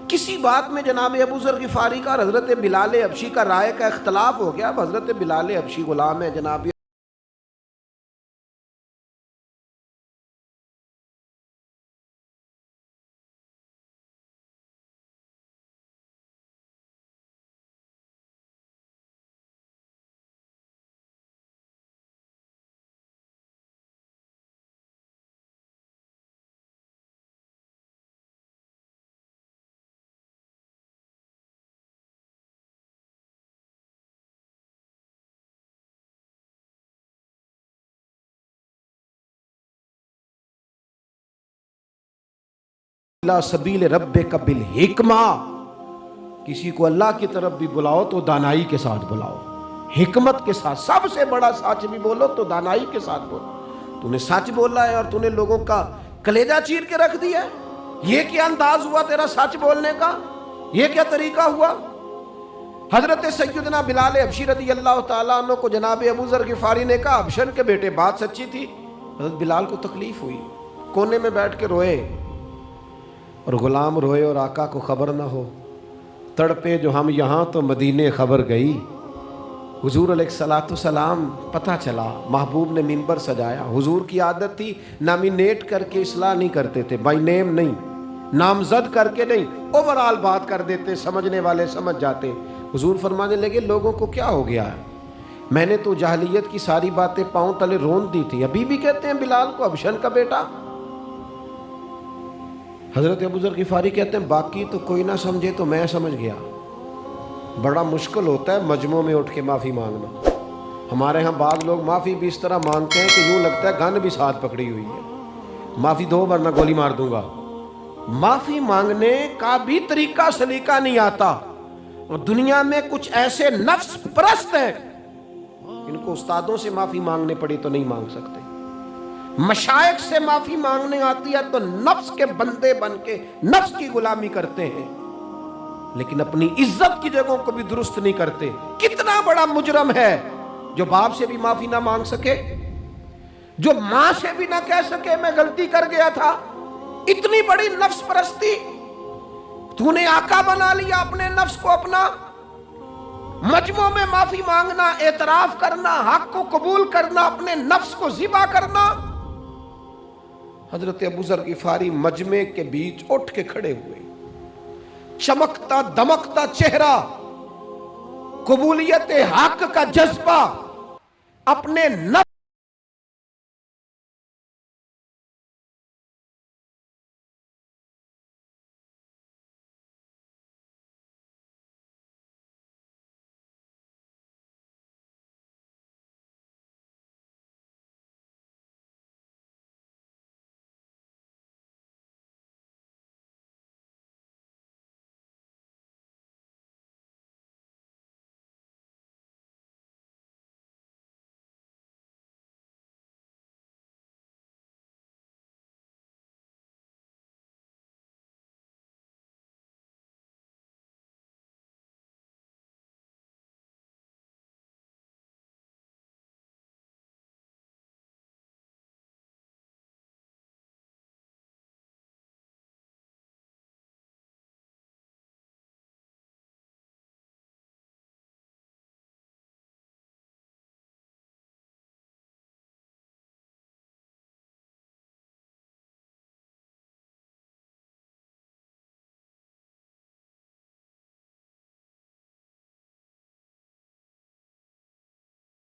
کسی بات میں جناب ابو ذر غفاری کا اور حضرت بلال حبشی کا رائے کا اختلاف ہو گیا. اب حضرت بلال حبشی غلام ہے جناب الا سبیل ربک بالحکمہ. کسی کو اللہ کی طرف بھی بلاؤ تو دانائی کے ساتھ بلاؤ, حکمت کے ساتھ. سب سے بڑا سچ بھی بولو تو دانائی کے ساتھ بولو. تو نے سچ بولا ہے اور تو نے لوگوں کا کلیجہ چیر کے رکھ دیا ہے. یہ کیا انداز ہوا تیرا سچ بولنے کا؟ یہ کیا طریقہ ہوا؟ حضرت سیدنا بلال حبشی رضی اللہ تعالیٰ عنہ کو جناب ابو ذر غفاری نے کہا, حبشن کے بیٹے بات سچی تھی. حضرت بلال کو تکلیف ہوئی, کونے میں بیٹھ کے روئے, اور غلام روئے اور آقا کو خبر نہ ہو. تڑپے جو ہم یہاں تو مدینے خبر گئی. حضور علیہ السلام پتہ چلا, محبوب نے منبر سجایا. حضور کی عادت تھی نامینیٹ کر کے اصلاح نہیں کرتے تھے, بائی نیم نہیں, نامزد کر کے نہیں, اوورال بات کر دیتے, سمجھنے والے سمجھ جاتے. حضور فرمانے لگے لوگوں کو کیا ہو گیا ہے, میں نے تو جاہلیت کی ساری باتیں پاؤں تلے رون دی تھی, ابھی بھی کہتے ہیں بلال کو حبشن کا بیٹا. حضرت ابو ذر غفاری کہتے ہیں باقی تو کوئی نہ سمجھے تو میں سمجھ گیا. بڑا مشکل ہوتا ہے مجمعوں میں اٹھ کے معافی مانگنا. ہمارے ہاں بعض لوگ معافی بھی اس طرح مانگتے ہیں کہ یوں لگتا ہے گن بھی ساتھ پکڑی ہوئی ہے, معافی دو ورنہ گولی مار دوں گا. معافی مانگنے کا بھی طریقہ سلیقہ نہیں آتا. اور دنیا میں کچھ ایسے نفس پرست ہیں ان کو استادوں سے معافی مانگنے پڑی تو نہیں مانگ سکتے, مشائخ سے معافی مانگنے آتی ہے تو نفس کے بندے بن کے نفس کی غلامی کرتے ہیں, لیکن اپنی عزت کی جگہوں کو بھی درست نہیں کرتے. کتنا بڑا مجرم ہے جو باپ سے بھی معافی نہ مانگ سکے, جو ماں سے بھی نہ کہہ سکے میں غلطی کر گیا تھا. اتنی بڑی نفس پرستی. تو نے آقا بنا لیا اپنے نفس کو اپنا. مجمعوں میں معافی مانگنا, اعتراف کرنا, حق کو قبول کرنا, اپنے نفس کو ذبح کرنا. حضرت ابو ذر غفاری مجمع کے بیچ اٹھ کے کھڑے ہوئے, چمکتا دمکتا چہرہ, قبولیت حق کا جذبہ, اپنے نفس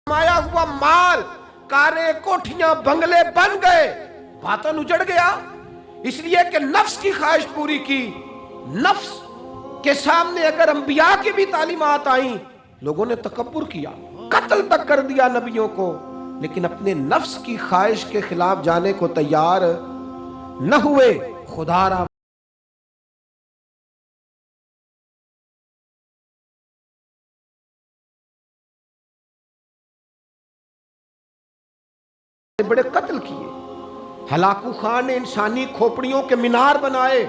کمایا ہوا مال, کاریں, کوٹھیاں, بنگلے بن گئے, باطن اجڑ گیا, اس لیے کہ نفس کی خواہش پوری کی. نفس کے سامنے اگر انبیاء کی بھی تعلیمات آئیں, لوگوں نے تکبر کیا, قتل تک کر دیا نبیوں کو, لیکن اپنے نفس کی خواہش کے خلاف جانے کو تیار نہ ہوئے. خدا را بڑے قتل کیے, ہلاکو خان نے انسانی کھوپڑیوں کے مینار بنائے,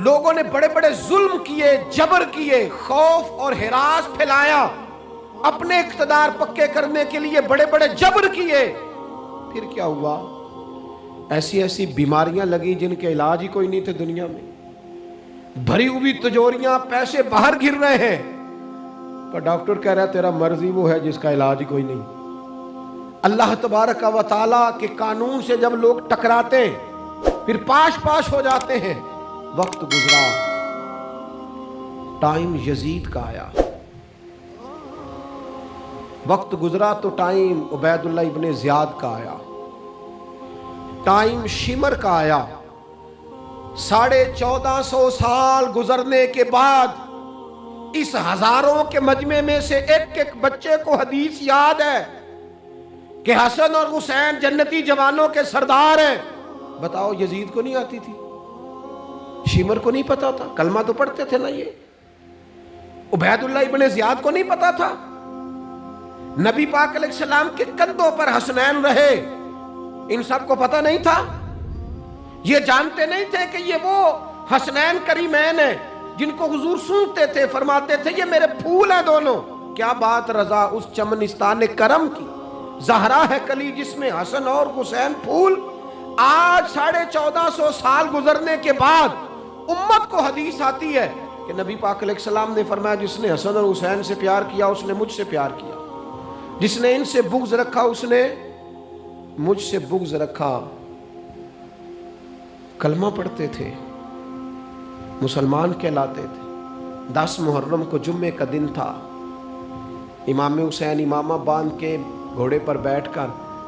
لوگوں نے بڑے بڑے ظلم کیے, جبر کیے, خوف اور ہراس پھیلایا. اپنے اقتدار پکے کرنے کے لیے بڑے بڑے جبر کیے، پھر کیا ہوا؟ ایسی ایسی بیماریاں لگی جن کے علاج ہی کوئی نہیں تھے دنیا میں، بھری ہوئی تجوریاں، پیسے باہر گر رہے ہیں، پر ڈاکٹر کہہ رہا ہے تیرا مرض ہی وہ ہے جس کا علاج ہی کوئی نہیں۔ اللہ تبارک و تعالیٰ کے قانون سے جب لوگ ٹکراتے پھر پاش پاش ہو جاتے ہیں۔ وقت گزرا، ٹائم یزید کا آیا، وقت گزرا تو ٹائم عبید اللہ ابن زیاد کا آیا، ٹائم شمر کا آیا۔ 1450 سال گزرنے کے بعد اس ہزاروں کے مجمع میں سے ایک ایک بچے کو حدیث یاد ہے کہ حسن اور حسین جنتی جوانوں کے سردار ہیں۔ بتاؤ یزید کو نہیں آتی تھی؟ شمر کو نہیں پتا تھا؟ کلمہ تو پڑھتے تھے نا یہ؟ عبید اللہ ابن زیاد کو نہیں پتا تھا؟ نبی پاک علیہ السلام کے کندھوں پر حسنین رہے، ان سب کو پتا نہیں تھا؟ یہ جانتے نہیں تھے کہ یہ وہ حسنین کریمین ہیں جن کو حضور سنتے تھے، فرماتے تھے یہ میرے پھول ہیں دونوں؟ کیا بات رضا اس چمنستان کرم کی، زہرا ہے کلی جس میں حسن اور حسین پھول۔ آج 1450 سال گزرنے کے بعد امت کو حدیث آتی ہے کہ نبی پاک علیہ السلام نے فرمایا جس نے حسن اور حسین سے پیار کیا اس نے مجھ سے پیار کیا، جس نے ان سے بغض رکھا اس نے مجھ سے بغض رکھا۔ کلمہ پڑھتے تھے، مسلمان کہلاتے تھے۔ 10 محرم کو جمعے کا دن تھا، امام حسین امامہ باندھ کے گھوڑے پر بیٹھ کر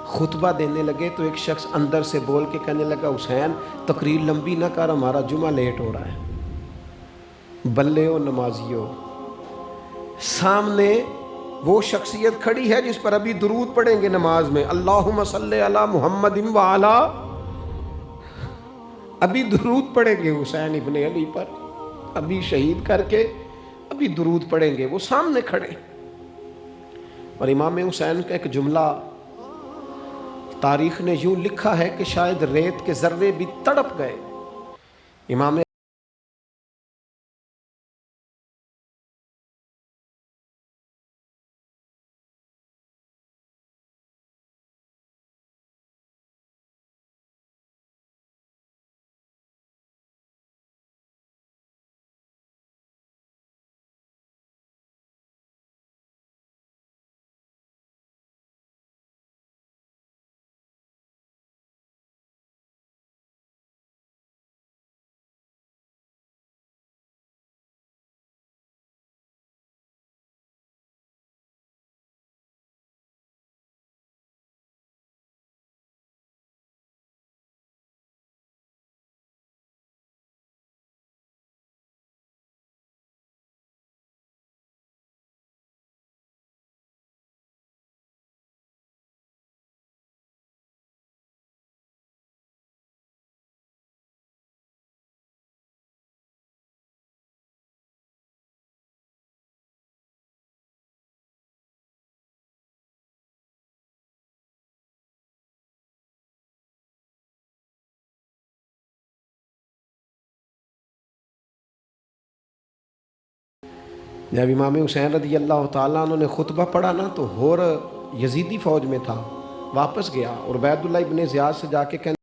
خطبہ دینے لگے تو ایک شخص اندر سے بول کے کہنے لگا حسین تقریر لمبی نہ کر، ہمارا جمعہ لیٹ ہو رہا ہے۔ بلے و نمازیوں، سامنے وہ شخصیت کھڑی ہے جس پر ابھی درود پڑھیں گے نماز میں، اللہم صلی علی محمد وعلا، ابھی درود پڑھیں گے حسین ابن علی پر، ابھی شہید کر کے ابھی درود پڑھیں گے، وہ سامنے کھڑے۔ اور امام حسین کا ایک جملہ تاریخ نے یوں لکھا ہے کہ شاید ریت کے ذرے بھی تڑپ گئے۔ امام جب امام حسین رضی اللہ تعالیٰ عنہ نے خطبہ پڑھا نا تو ہور یزیدی فوج میں تھا، واپس گیا اور عبید اللہ ابن زیاد سے جا کے کہنے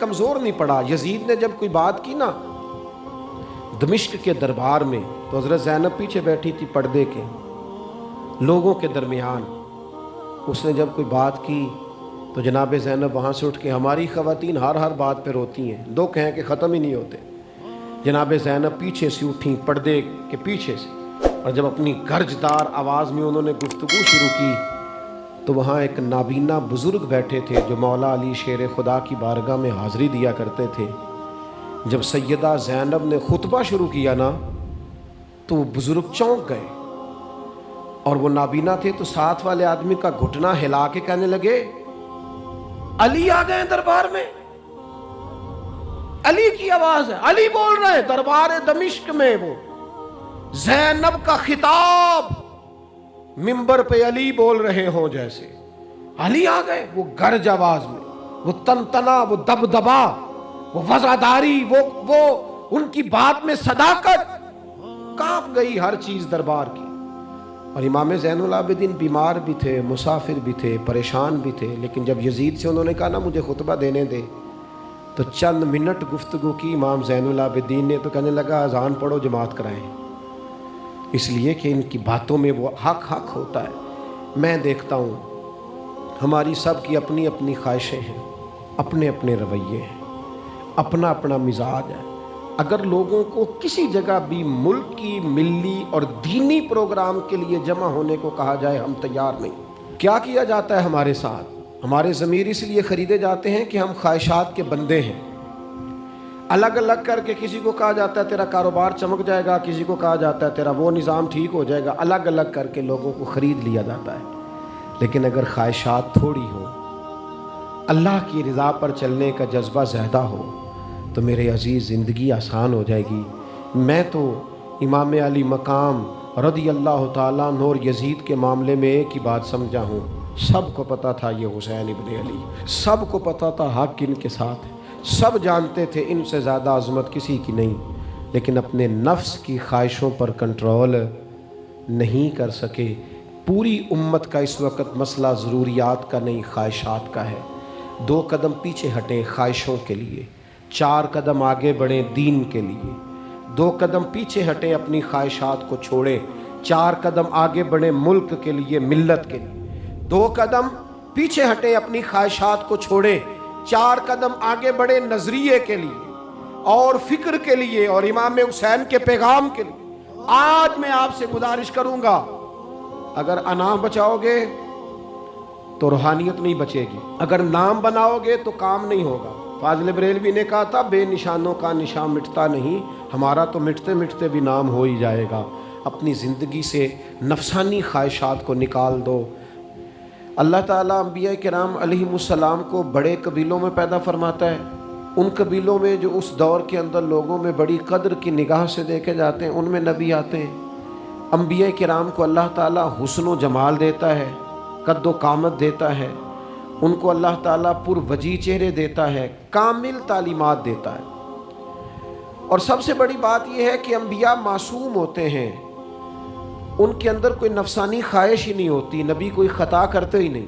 کمزور نہیں پڑا۔ یزید نے جب کوئی بات کی نا دمشق کے دربار میں، تو حضرت زینب پیچھے بیٹھی تھی پردے کے لوگوں کے درمیان، اس نے جب کوئی بات کی تو جناب زینب وہاں سے اٹھ کے، ہماری خواتین ہر بات پہ روتی ہیں، دو کہیں کہ ختم ہی نہیں ہوتے، جناب زینب پیچھے سے اٹھیں پردے کے پیچھے سے، اور جب اپنی گرجدار آواز میں انہوں نے گفتگو شروع کی تو وہاں ایک نابینا بزرگ بیٹھے تھے جو مولا علی شیر خدا کی بارگاہ میں حاضری دیا کرتے تھے۔ جب سیدہ زینب نے خطبہ شروع کیا نا تو وہ بزرگ چونک گئے، اور وہ نابینا تھے تو ساتھ والے آدمی کا گھٹنا ہلا کے کہنے لگے علی آ گئے دربار میں، علی کی آواز ہے، علی بول رہے ہیں دربار دمشق میں، وہ زینب کا خطاب منبر پہ علی بول رہے ہوں جیسے، علی آ گئے، وہ گرج آواز میں، وہ تنتنا، وہ دبدبا، وہ وزاداری، وہ ان کی بات میں صداقت، کانپ گئی ہر چیز دربار کی۔ اور امام زین العابدین بیمار بھی تھے، مسافر بھی تھے، پریشان بھی تھے، لیکن جب یزید سے انہوں نے کہا نا مجھے خطبہ دینے دے، تو چند منٹ گفتگو کی امام زین العابدین نے، تو کہنے لگا اذان پڑھو جماعت کرائیں، اس لیے کہ ان کی باتوں میں وہ حق ہوتا ہے۔ میں دیکھتا ہوں ہماری سب کی اپنی اپنی خواہشیں ہیں، اپنے اپنے رویے ہیں، اپنا اپنا مزاج ہے۔ اگر لوگوں کو کسی جگہ بھی ملک کی ملی اور دینی پروگرام کے لیے جمع ہونے کو کہا جائے، ہم تیار نہیں۔ کیا کیا جاتا ہے ہمارے ساتھ؟ ہمارے ضمیر اس لیے خریدے جاتے ہیں کہ ہم خواہشات کے بندے ہیں۔ الگ الگ کر کے کسی کو کہا جاتا ہے تیرا کاروبار چمک جائے گا، کسی کو کہا جاتا ہے تیرا وہ نظام ٹھیک ہو جائے گا، الگ الگ کر کے لوگوں کو خرید لیا جاتا ہے۔ لیکن اگر خواہشات تھوڑی ہو، اللہ کی رضا پر چلنے کا جذبہ زیادہ ہو، تو میرے عزیز زندگی آسان ہو جائے گی۔ میں تو امام علی مقام رضی اللہ تعالیٰ عنہ اور یزید کے معاملے میں ایک ہی بات سمجھا ہوں، سب کو پتا تھا یہ حسین ابن علی، سب کو پتا تھا حق ان کے ساتھ ہے، سب جانتے تھے ان سے زیادہ عظمت کسی کی نہیں، لیکن اپنے نفس کی خواہشوں پر کنٹرول نہیں کر سکے۔ پوری امت کا اس وقت مسئلہ ضروریات کا نہیں، خواہشات کا ہے۔ 2 قدم پیچھے ہٹیں خواہشوں کے لیے، 4 قدم آگے بڑھیں دین کے لیے۔ 2 قدم پیچھے ہٹیں اپنی خواہشات کو چھوڑیں، 4 قدم آگے بڑھیں ملک کے لیے، ملت کے لیے۔ 2 قدم پیچھے ہٹیں اپنی خواہشات کو چھوڑیں، 4 قدم آگے بڑھیں نظریے کے لیے اور فکر کے لیے اور امام حسین کے پیغام کے لیے۔ آج میں آپ سے گزارش کروں گا، اگر انا بچاؤ گے تو روحانیت نہیں بچے گی، اگر نام بناؤ گے تو کام نہیں ہوگا۔ فاضل بریلوی نے کہا تھا بے نشانوں کا نشان مٹتا نہیں، ہمارا تو مٹتے مٹتے بھی نام ہو ہی جائے گا۔ اپنی زندگی سے نفسانی خواہشات کو نکال دو۔ اللہ تعالیٰ انبیاء کرام علیہ السلام کو بڑے قبیلوں میں پیدا فرماتا ہے، ان قبیلوں میں جو اس دور کے اندر لوگوں میں بڑی قدر کی نگاہ سے دیکھے جاتے ہیں، ان میں نبی آتے ہیں۔ انبیاء کرام کو اللہ تعالیٰ حسن و جمال دیتا ہے، قد و قامت دیتا ہے، ان کو اللہ تعالیٰ پر وجی چہرے دیتا ہے، کامل تعلیمات دیتا ہے۔ اور سب سے بڑی بات یہ ہے کہ انبیاء معصوم ہوتے ہیں، ان کے اندر کوئی نفسانی خواہش ہی نہیں ہوتی، نبی کوئی خطا کرتے ہی نہیں۔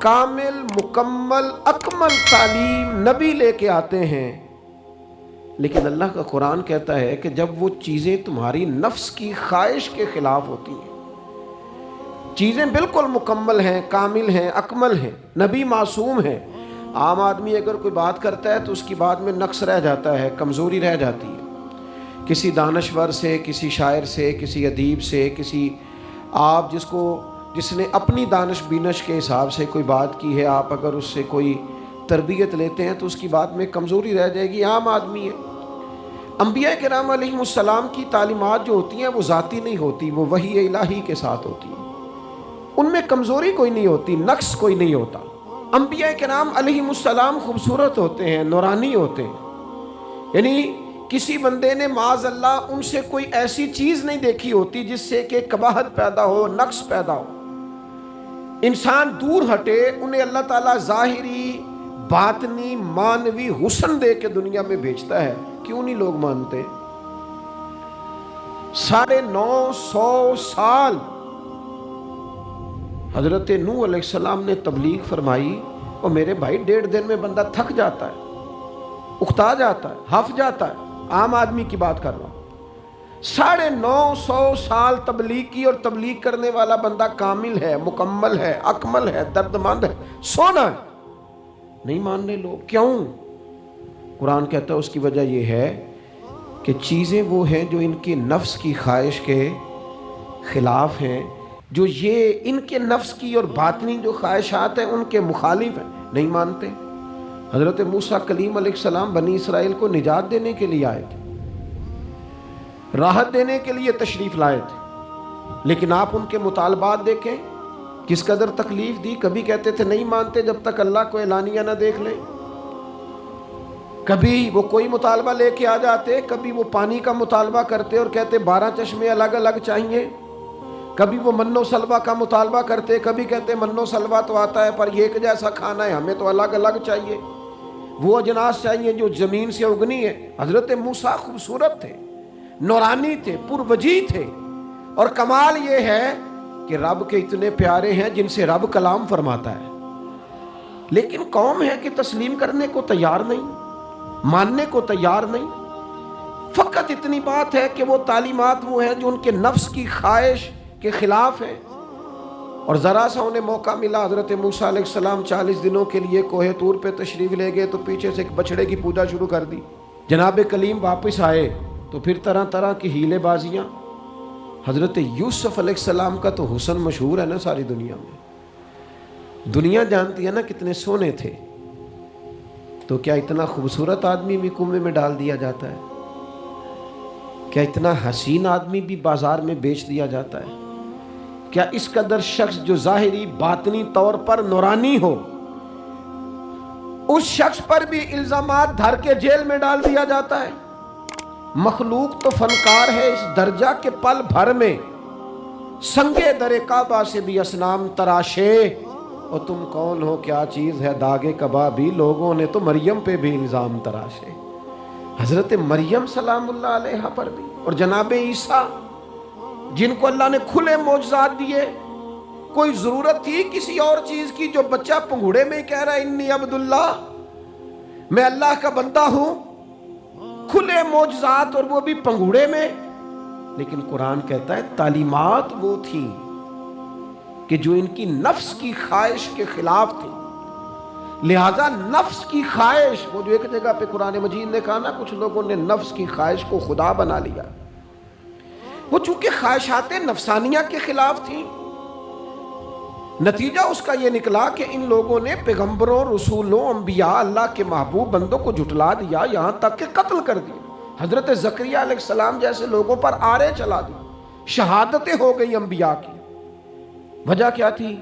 کامل مکمل اکمل تعلیم نبی لے کے آتے ہیں، لیکن اللہ کا قرآن کہتا ہے کہ جب وہ چیزیں تمہاری نفس کی خواہش کے خلاف ہوتی ہیں، چیزیں بالکل مکمل ہیں، کامل ہیں، اکمل ہیں، نبی معصوم ہیں۔ عام آدمی اگر کوئی بات کرتا ہے تو اس کی بات میں نقص رہ جاتا ہے، کمزوری رہ جاتی ہے۔ کسی دانشور سے، کسی شاعر سے، کسی ادیب سے، کسی آپ جس نے اپنی دانش بینش کے حساب سے کوئی بات کی ہے، آپ اگر اس سے کوئی تربیت لیتے ہیں تو اس کی بات میں کمزوری رہ جائے گی، عام آدمی ہے۔ انبیاء کرام علیہ السلام کی تعلیمات جو ہوتی ہیں وہ ذاتی نہیں ہوتی، وہ وحی الہی کے ساتھ ہوتی ہیں، ان میں کمزوری کوئی نہیں ہوتی، نقص کوئی نہیں ہوتا۔ انبیاء کرام علیہ السلام خوبصورت ہوتے ہیں، نورانی ہوتے ہیں، یعنی کسی بندے نے معاذ اللہ ان سے کوئی ایسی چیز نہیں دیکھی ہوتی جس سے کہ قباحت پیدا ہو، نقص پیدا ہو۔ انسان دور ہٹے، انہیں اللہ تعالیٰ ظاہری باطنی معنوی حسن دے کے دنیا میں بھیجتا ہے، کیوں نہیں لوگ مانتے؟ 950 سال حضرت نوح علیہ السلام نے تبلیغ فرمائی، اور میرے بھائی 1.5 دن میں بندہ تھک جاتا ہے، اکتا جاتا ہے، ہف جاتا ہے، عام آدمی کی بات کر رہا ہوں۔ 950 سال تبلیغ کی، اور تبلیغ کرنے والا بندہ کامل ہے، مکمل ہے، اکمل ہے، دردمند ہے، سونا ہے، نہیں ماننے لوگ۔ کیوں؟ قرآن کہتا ہے اس کی وجہ یہ ہے کہ چیزیں وہ ہیں جو ان کے نفس کی خواہش کے خلاف ہیں، جو یہ ان کے نفس کی اور باطنی جو خواہشات ہیں ان کے مخالف ہیں، نہیں مانتے۔ حضرت موسیٰ کلیم علیہ السلام بنی اسرائیل کو نجات دینے کے لیے آئے تھے، راحت دینے کے لیے تشریف لائے تھے، لیکن آپ ان کے مطالبات دیکھیں کس قدر تکلیف دی۔ کبھی کہتے تھے نہیں مانتے جب تک اللہ کو اعلانیہ نہ دیکھ لیں، کبھی وہ کوئی مطالبہ لے کے آ جاتے، کبھی وہ پانی کا مطالبہ کرتے اور کہتے 12 چشمے الگ الگ چاہیے، کبھی وہ من و سلوہ کا مطالبہ کرتے، کبھی کہتے من و سلوہ تو آتا ہے پر ایک جیسا کھانا ہے، ہمیں تو الگ الگ چاہیے، وہ اجناس چاہیے جو زمین سے اگنی ہے۔ حضرت موسیٰ خوبصورت تھے، نورانی تھے، پروجی تھے، اور کمال یہ ہے کہ رب کے اتنے پیارے ہیں جن سے رب کلام فرماتا ہے، لیکن قوم ہے کہ تسلیم کرنے کو تیار نہیں، ماننے کو تیار نہیں۔ فقط اتنی بات ہے کہ وہ تعلیمات وہ ہیں جو ان کے نفس کی خواہش کے خلاف ہیں، اور ذرا سا انہیں موقع ملا، حضرت موسیٰ علیہ السلام 40 دنوں کے لیے کوہ طور پہ تشریف لے گئے تو پیچھے سے ایک بچڑے کی پوجا شروع کر دی۔ جناب کلیم واپس آئے تو پھر طرح طرح کی ہیلے بازیاں۔ حضرت یوسف علیہ السلام کا تو حسن مشہور ہے نا ساری دنیا میں، دنیا جانتی ہے نا کتنے سونے تھے، تو کیا اتنا خوبصورت آدمی بھی کنویں میں ڈال دیا جاتا ہے؟ کیا اتنا حسین آدمی بھی بازار میں بیچ دیا جاتا ہے؟ کیا اس قدر شخص جو ظاہری باطنی طور پر نورانی ہو، اس شخص پر بھی الزامات دھر کے جیل میں ڈال دیا جاتا ہے؟ مخلوق تو فنکار ہے اس درجہ کے پل بھر میں سنگے در کعبہ سے بھی اصنام تراشے، اور تم کون ہو کیا چیز ہے داغے کبابی، لوگوں نے تو مریم پہ بھی الزام تراشے۔ حضرت مریم سلام اللہ علیہ پر بھی، اور جناب عیسیٰ جن کو اللہ نے کھلے معجزات دیے، کوئی ضرورت تھی کسی اور چیز کی؟ جو بچہ پنگھوڑے میں کہہ رہا ہے انی عبداللہ، میں اللہ کا بندہ ہوں، کھلے معجزات اور وہ بھی پنگھوڑے میں۔ لیکن قرآن کہتا ہے تعلیمات وہ تھیں کہ جو ان کی نفس کی خواہش کے خلاف تھی، لہذا نفس کی خواہش، وہ جو ایک جگہ پہ قرآن مجید نے کہا نا کچھ لوگوں نے نفس کی خواہش کو خدا بنا لیا، وہ چونکہ خواہشات نفسانیہ کے خلاف تھیں، نتیجہ اس کا یہ نکلا کہ ان لوگوں نے پیغمبروں، رسولوں، انبیاء، اللہ کے محبوب بندوں کو جھٹلا دیا، یہاں تک کہ قتل کر دیا۔ حضرت زکریہ علیہ السلام جیسے لوگوں پر آرے چلا دی، شہادتیں ہو گئی انبیاء کی۔ وجہ کیا تھی؟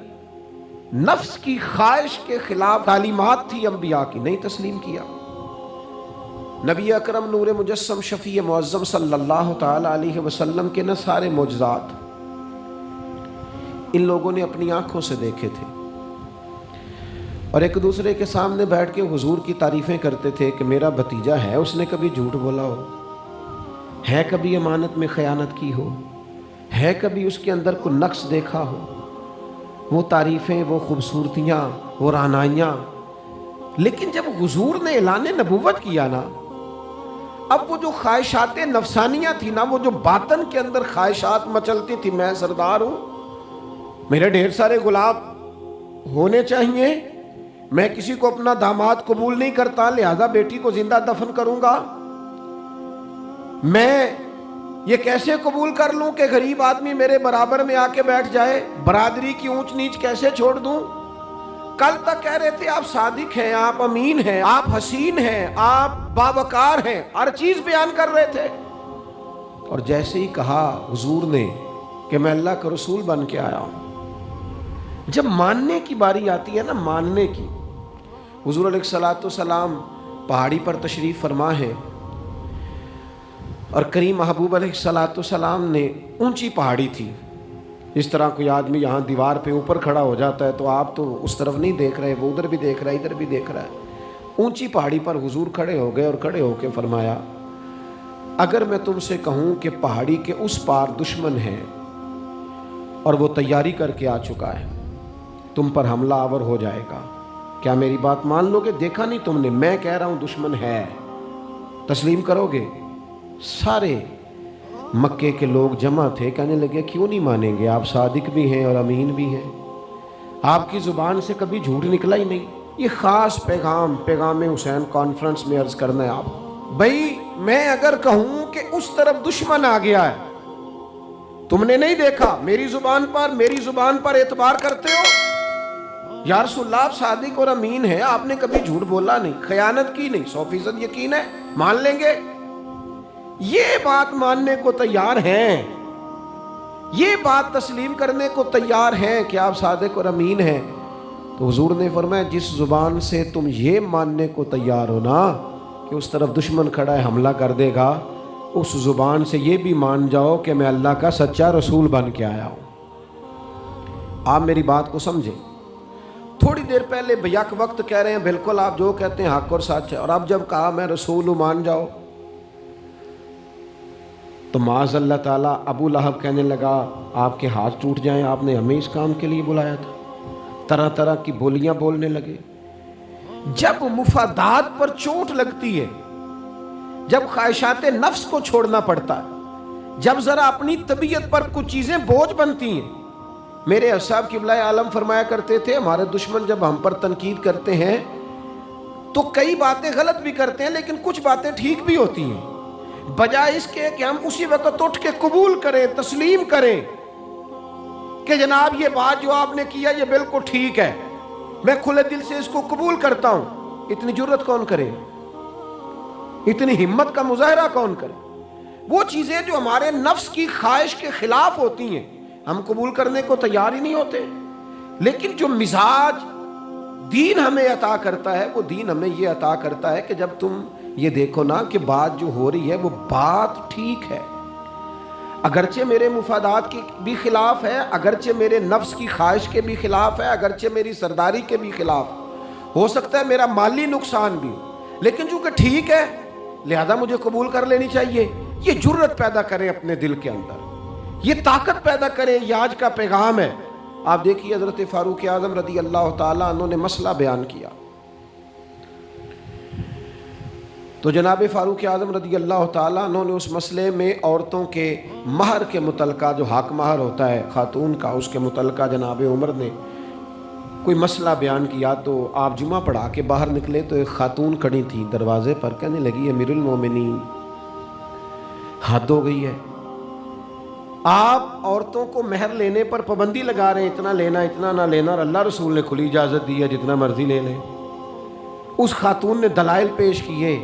نفس کی خواہش کے خلاف تعلیمات تھی انبیاء کی، نہیں تسلیم کیا۔ نبی اکرم نور مجسم شفیع معظم صلی اللہ تعالی علیہ وسلم کے نہ سارے معجزات ان لوگوں نے اپنی آنکھوں سے دیکھے تھے، اور ایک دوسرے کے سامنے بیٹھ کے حضور کی تعریفیں کرتے تھے کہ میرا بھتیجا ہے، اس نے کبھی جھوٹ بولا ہو، ہے کبھی امانت میں خیانت کی ہو، ہے کبھی اس کے اندر کوئی نقص دیکھا ہو۔ وہ تعریفیں، وہ خوبصورتیاں، وہ رعنائیاں۔ لیکن جب حضور نے اعلان نبوت کیا نا، اب وہ جو خواہشات نفسانیہ تھی نا، وہ جو باطن کے اندر خواہشات مچلتی تھی، میں سردار ہوں، میرے ڈھیر سارے غلام ہونے چاہیے، میں کسی کو اپنا داماد قبول نہیں کرتا لہذا بیٹی کو زندہ دفن کروں گا، میں یہ کیسے قبول کر لوں کہ غریب آدمی میرے برابر میں آ کے بیٹھ جائے، برادری کی اونچ نیچ کیسے چھوڑ دوں۔ کل تک کہہ رہے تھے آپ صادق ہیں، آپ امین ہیں، آپ حسین ہیں، آپ باوقار ہیں، ہر چیز بیان کر رہے تھے، اور جیسے ہی کہا حضور نے کہ میں اللہ کا رسول بن کے آیا ہوں، جب ماننے کی باری آتی ہے نا، ماننے کی، حضور علیہ السلام پہاڑی پر تشریف فرما ہے، اور کریم محبوب علیہ السلام نے اونچی پہاڑی تھی، اس طرح کوئی آدمی یہاں دیوار پہ اوپر کھڑا ہو جاتا ہے تو آپ تو اس طرف نہیں دیکھ رہے، وہ ادھر بھی دیکھ رہا ہے، ادھر بھی دیکھ رہا ہے۔ اونچی پہاڑی پر حضور کھڑے ہو گئے، اور کھڑے ہو کے فرمایا اگر میں تم سے کہوں کہ پہاڑی کے اس پار دشمن ہے اور وہ تیاری کر کے آ چکا ہے، تم پر حملہ آور ہو جائے گا، کیا میری بات مان لو گے؟ دیکھا نہیں تم نے، میں کہہ رہا ہوں دشمن ہے، تسلیم کرو گے؟ سارے مکے کے لوگ جمع تھے، کہنے لگے کیوں نہیں مانیں گے، آپ صادق بھی ہیں اور امین بھی ہیں، آپ کی زبان سے کبھی جھوٹ نکلا ہی نہیں۔ یہ خاص پیغام حسین کانفرنس میں عرض کرنا ہے آپ بھائی، میں اگر کہوں کہ اس طرف دشمن آ گیا ہے، تم نے نہیں دیکھا، میری زبان پر اعتبار کرتے ہو؟ یا رسول اللہ آپ صادق اور امین ہیں، آپ نے کبھی جھوٹ بولا نہیں، خیانت کی نہیں، 100% یقین ہے، مان لیں گے؟ یہ بات ماننے کو تیار ہیں، یہ بات تسلیم کرنے کو تیار ہیں کہ آپ صادق اور امین ہیں؟ تو حضور نے فرمایا جس زبان سے تم یہ ماننے کو تیار ہو نا کہ اس طرف دشمن کھڑا ہے حملہ کر دے گا، اس زبان سے یہ بھی مان جاؤ کہ میں اللہ کا سچا رسول بن کے آیا ہوں۔ آپ میری بات کو سمجھیں، تھوڑی دیر پہلے بیک وقت کہہ رہے ہیں بالکل آپ جو کہتے ہیں حق اور سچ ہے، اور اب جب کہا میں رسول ہوں مان جاؤ، تو معاذ اللہ تعالیٰ ابو لہب کہنے لگا آپ کے ہاتھ ٹوٹ جائیں، آپ نے ہمیں اس کام کے لیے بلایا تھا، طرح طرح کی بولیاں بولنے لگے۔ جب مفادات پر چوٹ لگتی ہے، جب خواہشات نفس کو چھوڑنا پڑتا ہے، جب ذرا اپنی طبیعت پر کچھ چیزیں بوجھ بنتی ہیں، میرے صاحب قبلہ عالم فرمایا کرتے تھے ہمارے دشمن جب ہم پر تنقید کرتے ہیں تو کئی باتیں غلط بھی کرتے ہیں لیکن کچھ باتیں ٹھیک بھی ہوتی ہیں، بجائے اس کے کہ ہم اسی وقت اٹھ کے قبول کریں، تسلیم کریں کہ جناب یہ بات جو آپ نے کیا یہ بالکل ٹھیک ہے، میں کھلے دل سے اس کو قبول کرتا ہوں۔ اتنی جرت کون کرے، اتنی ہمت کا مظاہرہ کون کرے؟ وہ چیزیں جو ہمارے نفس کی خواہش کے خلاف ہوتی ہیں ہم قبول کرنے کو تیار ہی نہیں ہوتے، لیکن جو مزاج دین ہمیں عطا کرتا ہے، وہ دین ہمیں یہ عطا کرتا ہے کہ جب تم یہ دیکھو نا کہ بات جو ہو رہی ہے وہ بات ٹھیک ہے، اگرچہ میرے مفادات کے بھی خلاف ہے، اگرچہ میرے نفس کی خواہش کے بھی خلاف ہے، اگرچہ میری سرداری کے بھی خلاف ہو سکتا ہے، میرا مالی نقصان بھی، لیکن چونکہ ٹھیک ہے لہذا مجھے قبول کر لینی چاہیے۔ یہ جرت پیدا کریں اپنے دل کے اندر، یہ طاقت پیدا کریں، یہ آج کا پیغام ہے۔ آپ دیکھیے حضرت فاروق اعظم رضی اللہ تعالیٰ عنہ نے مسئلہ بیان کیا، تو جناب فاروق اعظم رضی اللہ تعالیٰ عنہ نے اس مسئلے میں عورتوں کے مہر کے متعلقہ جو حق مہر ہوتا ہے خاتون کا، اس کے متعلقہ جناب عمر نے کوئی مسئلہ بیان کیا۔ تو آپ جمعہ پڑھا کے باہر نکلے تو ایک خاتون کھڑی تھی دروازے پر، کہنے لگی امیر المومنین حد ہو گئی ہے، آپ عورتوں کو مہر لینے پر پابندی لگا رہے ہیں، اتنا لینا اتنا نہ لینا، اور اللہ رسول نے کھلی اجازت دی ہے جتنا مرضی لے لیں۔ اس خاتون نے دلائل پیش کیے۔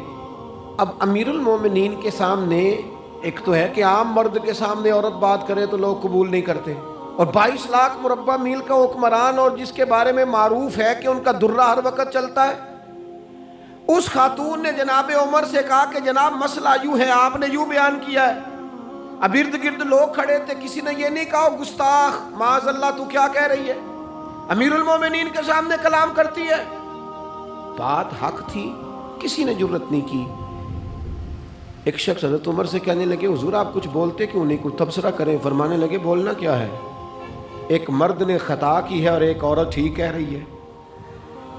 اب امیر المومنین کے سامنے ایک تو ہے کہ عام مرد کے سامنے عورت بات کرے تو لوگ قبول نہیں کرتے، اور 22 لاکھ مربع میل کا حکمران اور جس کے بارے میں معروف ہے کہ ان کا درہ ہر وقت چلتا ہے، اس خاتون نے جناب عمر سے کہا کہ جناب مسئلہ یوں ہے، آپ نے یوں بیان کیا ہے۔ اب ارد گرد لوگ کھڑے تھے، کسی نے یہ نہیں کہا گستاخ معاذ اللہ تو کیا کہہ رہی ہے، امیر المومنین کے سامنے کلام کرتی ہے۔ بات حق تھی، کسی نے جرت نہیں کی۔ ایک شخص حضرت عمر سے کہنے لگے حضور آپ کچھ بولتے کیوں نہیں، کچھ تبصرہ کریں۔ فرمانے لگے بولنا کیا ہے، ایک مرد نے خطا کی ہے اور ایک عورت ٹھیک کہہ رہی ہے،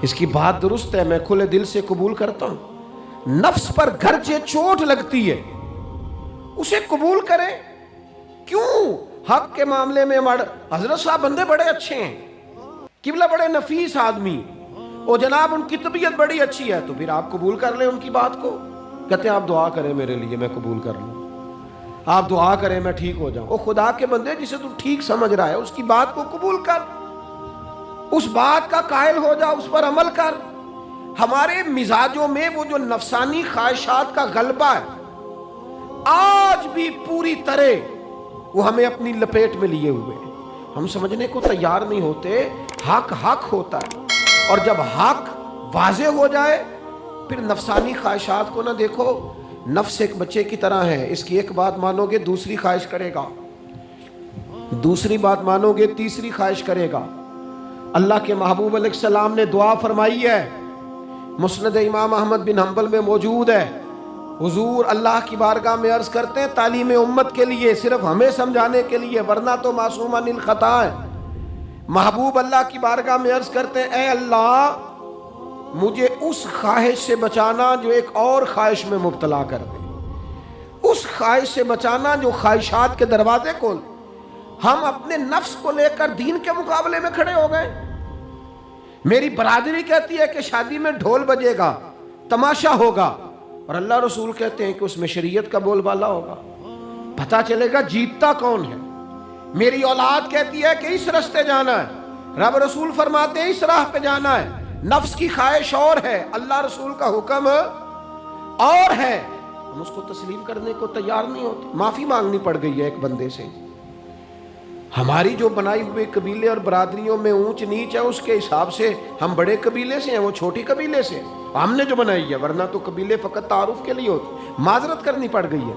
اس کی بات درست ہے، میں کھلے دل سے قبول کرتا ہوں۔ نفس پر گرچہ چوٹ لگتی ہے اسے قبول کریں، کیوں؟ حق کے معاملے میں حضرت صاحب بندے بڑے اچھے ہیں، قبلہ بڑے نفیس آدمی، اور جناب ان کی طبیعت بڑی اچھی ہے، تو پھر آپ قبول کر لیں ان کی بات کو۔ کہتے ہیں آپ دعا کریں میرے لیے میں قبول کر لوں، آپ دعا کریں میں ٹھیک ہو جاؤں۔ او خدا کے بندے، جسے تو ٹھیک سمجھ رہا ہے اس کی بات کو قبول کر، اس بات کا قائل ہو جا، اس پر عمل کر۔ ہمارے مزاجوں میں وہ جو نفسانی خواہشات کا غلبہ ہے آج بھی پوری طرح وہ ہمیں اپنی لپیٹ میں لیے ہوئے، ہم سمجھنے کو تیار نہیں ہوتے۔ حق حق ہوتا ہے، اور جب حق واضح ہو جائے پھر نفسانی خواہشات کو نہ دیکھو۔ نفس ایک بچے کی طرح ہے، اس کی ایک بات مانو گے دوسری خواہش کرے گا، دوسری بات مانو گے تیسری خواہش کرے گا۔ اللہ کے محبوب علیہ السلام نے دعا فرمائی ہے، مسند امام احمد بن حنبل میں موجود ہے، حضور اللہ کی بارگاہ میں عرض کرتے ہیں تعلیم امت کے لیے، صرف ہمیں سمجھانے کے لیے، ورنہ تو معصوم عن الخطا ہے۔ محبوب اللہ کی بارگاہ میں عرض کرتے ہیں اے اللہ مجھے اس خواہش سے بچانا جو ایک اور خواہش میں مبتلا کر دے، اس خواہش سے بچانا جو خواہشات کے دروازے کھول۔ ہم اپنے نفس کو لے کر دین کے مقابلے میں کھڑے ہو گئے۔ میری برادری کہتی ہے کہ شادی میں ڈھول بجے گا، تماشا ہوگا، اور اللہ رسول کہتے ہیں کہ اس میں شریعت کا بول بالا ہوگا، پتہ چلے گا جیتتا کون ہے۔ میری اولاد کہتی ہے کہ اس راستے جانا ہے، رب رسول فرماتے ہیں اس راہ پہ جانا ہے، نفس کی خواہش اور ہے، اللہ رسول کا حکم اور ہے، ہم اس کو تسلیم کرنے کو تیار نہیں ہوتے۔ معافی مانگنی پڑ گئی ہے ایک بندے سے۔ ہماری جو بنائی ہوئے قبیلے اور برادریوں میں اونچ نیچ ہے، اس کے حساب سے ہم بڑے قبیلے سے ہیں، وہ چھوٹی قبیلے سے، ہم نے جو بنائی ہے، ورنہ تو قبیلے فقط تعارف کے لیے ہوتے، معذرت کرنی پڑ گئی ہے۔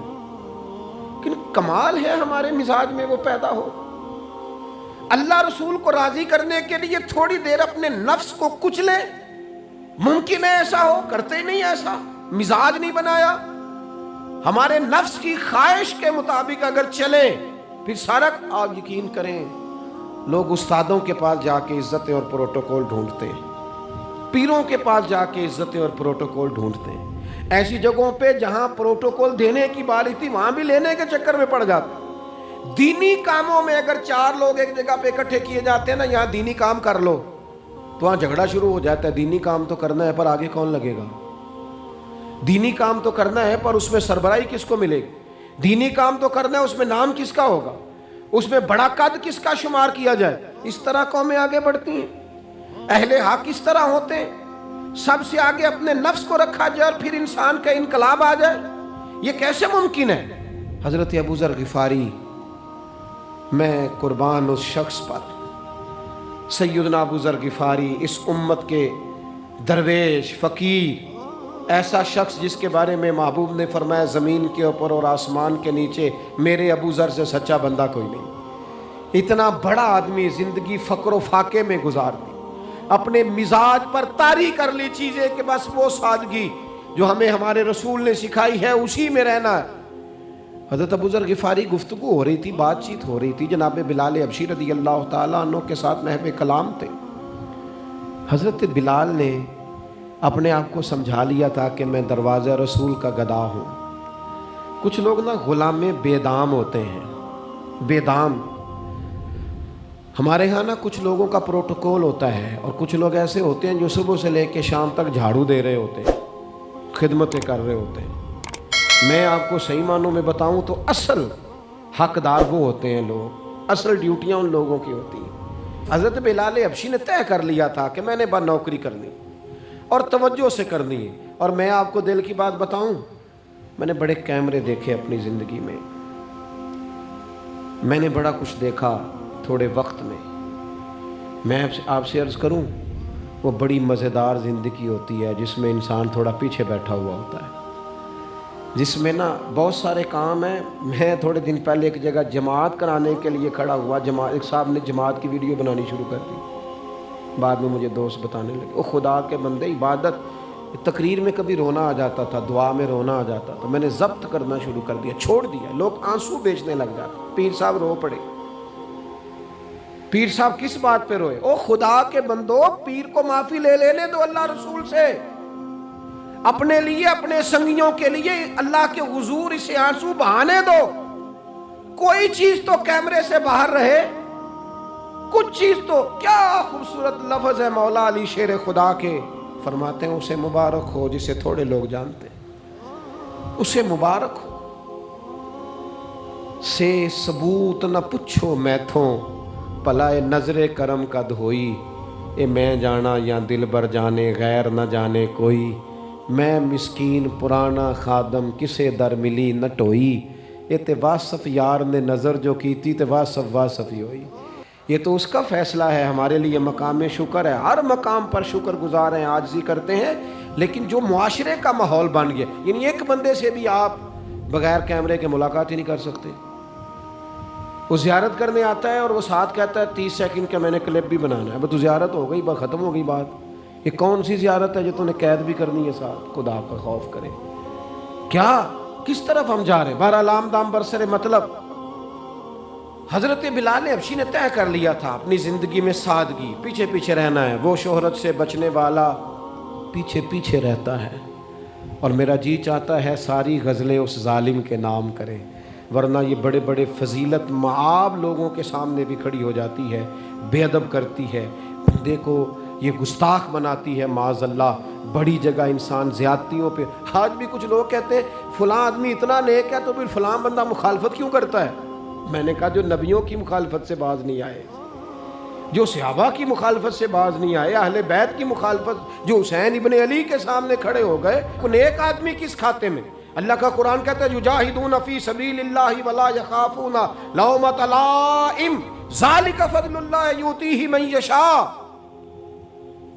لیکن کمال ہے ہمارے مزاج میں وہ پیدا ہو۔ اللہ رسول کو راضی کرنے کے لیے تھوڑی دیر اپنے نفس کو کچلیں، ممکن ہے ایسا ہو؟ کرتے ہی نہیں ایسا، مزاج نہیں بنایا۔ ہمارے نفس کی خواہش کے مطابق اگر چلیں پھر سارا، آپ یقین کریں لوگ استادوں کے پاس جا کے عزتیں اور پروٹوکول ڈھونڈتے ہیں، پیروں کے پاس جا کے عزتیں اور پروٹوکول ڈھونڈتے ہیں، ایسی جگہوں پہ جہاں پروٹوکول دینے کی باری تھی وہاں بھی لینے کے چکر میں پڑ جاتے۔ دینی کاموں میں اگر 4 لوگ ایک جگہ پہ اکٹھے کیے جاتے ہیں نا، یہاں دینی کام کر لو، تو وہاں جھگڑا شروع ہو جاتا ہے۔ دینی کام تو کرنا ہے پر آگے کون لگے گا؟ دینی کام تو کرنا ہے پر اس میں سربراہی کس کو ملے گی؟ دینی کام تو کرنا ہے، اس میں نام کس کا ہوگا؟ اس میں بڑا قد کس کا شمار کیا جائے؟ اس طرح قومیں آگے بڑھتی ہیں۔ اہل حق اس طرح ہوتے ہیں، سب سے آگے اپنے نفس کو رکھا جائے اور پھر انسان کا انقلاب آ جائے۔ یہ کیسے ممکن ہے؟ حضرت ابوذر غفاری، میں قربان اس شخص پر، سیدنا ابوذر غفاری، اس امت کے درویش فقیر، ایسا شخص جس کے بارے میں محبوب نے فرمایا زمین کے اوپر اور آسمان کے نیچے میرے ابوذر سے سچا بندہ کوئی نہیں۔ اتنا بڑا آدمی زندگی فقر و فاقے میں گزار دی، اپنے مزاج پر طاری کر لی چیزیں کہ بس وہ سادگی جو ہمیں ہمارے رسول نے سکھائی ہے اسی میں رہنا ہے۔ حضرت ابوذر غفاری گفتگو ہو رہی تھی، بات چیت ہو رہی تھی، جناب بلال حبشی رضی اللہ تعالیٰ عنہ کے ساتھ محو کلام تھے۔ حضرت بلال نے اپنے آپ کو سمجھا لیا تھا کہ میں دروازہ رسول کا گدا ہوں۔ کچھ لوگ نا غلام بے دام ہوتے ہیں، بے دام۔ ہمارے ہاں نا کچھ لوگوں کا پروٹوکول ہوتا ہے، اور کچھ لوگ ایسے ہوتے ہیں جو صبح سے لے کے شام تک جھاڑو دے رہے ہوتے ہیں، خدمتیں کر رہے ہوتے ہیں۔ میں آپ کو صحیح معنوں میں بتاؤں تو اصل حقدار وہ ہوتے ہیں لوگ، اصل ڈیوٹیاں ان لوگوں کی ہوتی ہیں۔ حضرت بلال حبشی نے طے کر لیا تھا کہ میں نے بس نوکری کرنی اور توجہ سے کرنی ہے۔ اور میں آپ کو دل کی بات بتاؤں، میں نے بڑے کیمرے دیکھے اپنی زندگی میں، میں نے بڑا کچھ دیکھا تھوڑے وقت میں۔ میں آپ سے عرض کروں، وہ بڑی مزیدار زندگی ہوتی ہے جس میں انسان تھوڑا پیچھے بیٹھا ہوا ہوتا ہے، جس میں نا بہت سارے کام ہیں۔ میں تھوڑے دن پہلے ایک جگہ جماعت کرانے کے لیے کھڑا ہوا، ایک صاحب نے جماعت کی ویڈیو بنانی شروع کر دی، بعد میں مجھے دوست بتانے لگے، او خدا کے بندے، عبادت تقریر میں کبھی رونا آ جاتا تھا، دعا میں رونا آ جاتا تھا، میں نے ضبط کرنا شروع کر دیا، چھوڑ دیا۔ لوگ آنسو بیچنے لگ جاتے، پیر صاحب رو پڑے۔ پیر صاحب کس بات پہ روئے؟ او خدا کے بندو، پیر کو معافی لے لینے دو اللہ رسول سے، اپنے لیے اپنے سنگیوں کے لیے اللہ کے حضور اسے آنسو بہانے دو۔ کوئی چیز تو کیمرے سے باہر رہے، کچھ چیز تو۔ کیا خوبصورت لفظ ہے مولا علی شیر خدا کے، فرماتے ہیں اسے مبارک ہو جسے تھوڑے لوگ جانتے ہیں، اسے مبارک ہو سے ثبوت نہ پچھو میتھوں، پلائے نظر کرم کا دھوئی، اے میں جانا یا دل بر جانے غیر نہ جانے کوئی، میں مسکین پرانا خادم کسے در ملی نہ ٹوئی، یہ تے واصف یار نے نظر جو کی تھی تے واصف ہی ہوئی۔ یہ تو اس کا فیصلہ ہے، ہمارے لیے مقام شکر ہے، ہر مقام پر شکر گزار ہیں، عاجزی کرتے ہیں، لیکن جو معاشرے کا ماحول بن گیا، یعنی ایک بندے سے بھی آپ بغیر کیمرے کے ملاقات ہی نہیں کر سکتے۔ وہ زیارت کرنے آتا ہے اور وہ ساتھ کہتا ہے 30 سیکنڈ کا میں نے کلپ بھی بنانا ہے، اب تو زیارت ہو گئی، بس ختم ہو گئی بات۔ یہ کون سی زیارت ہے جو تو نے قید بھی کرنی ہے ساتھ؟ خدا کا خوف کرے، کیا کس طرف ہم جا رہے ہیں؟ بہرحال عام دام برسر مطلب، حضرت بلال حبشی نے طے کر لیا تھا اپنی زندگی میں سادگی، پیچھے پیچھے رہنا ہے، وہ شہرت سے بچنے والا پیچھے پیچھے رہتا ہے، اور میرا جی چاہتا ہے ساری غزلیں اس ظالم کے نام کریں، ورنہ یہ بڑے بڑے فضیلت معاب لوگوں کے سامنے بھی کھڑی ہو جاتی ہے، بے ادب کرتی ہے، بندے کو یہ گستاخ بناتی ہے معاذ اللہ۔ بڑی جگہ انسان زیادتیوں پہ، آج بھی کچھ لوگ کہتے ہیں فلاں آدمی اتنا نیک ہے تو پھر فلاں بندہ مخالفت کیوں کرتا ہے؟ میں نے کہا جو نبیوں کی مخالفت سے باز نہیں آئے، جو صحابہ کی مخالفت سے باز نہیں آئے، اہل بیت کی مخالفت، جو حسین ابن علی کے سامنے کھڑے ہو گئے، نیک آدمی کس کھاتے میں؟ اللہ کا قرآن کہتا ہے یجاہدون فی سبیل اللہ ولا یخافون لومۃ لائم ذالک فضل اللہ یؤتیہ من یشاء۔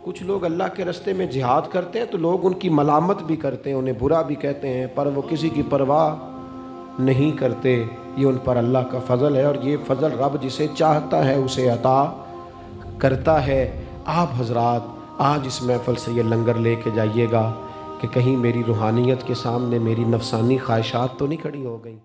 کچھ لوگ اللہ کے راستے میں جہاد کرتے ہیں تو لوگ ان کی ملامت بھی کرتے ہیں، انہیں برا بھی کہتے ہیں، پر وہ کسی کی پرواہ نہیں کرتے۔ یہ ان پر اللہ کا فضل ہے، اور یہ فضل رب جسے چاہتا ہے اسے عطا کرتا ہے۔ آپ حضرات آج اس محفل سے یہ لنگر لے کے جائیے گا کہ کہیں میری روحانیت کے سامنے میری نفسانی خواہشات تو نہیں کھڑی ہو گئیں۔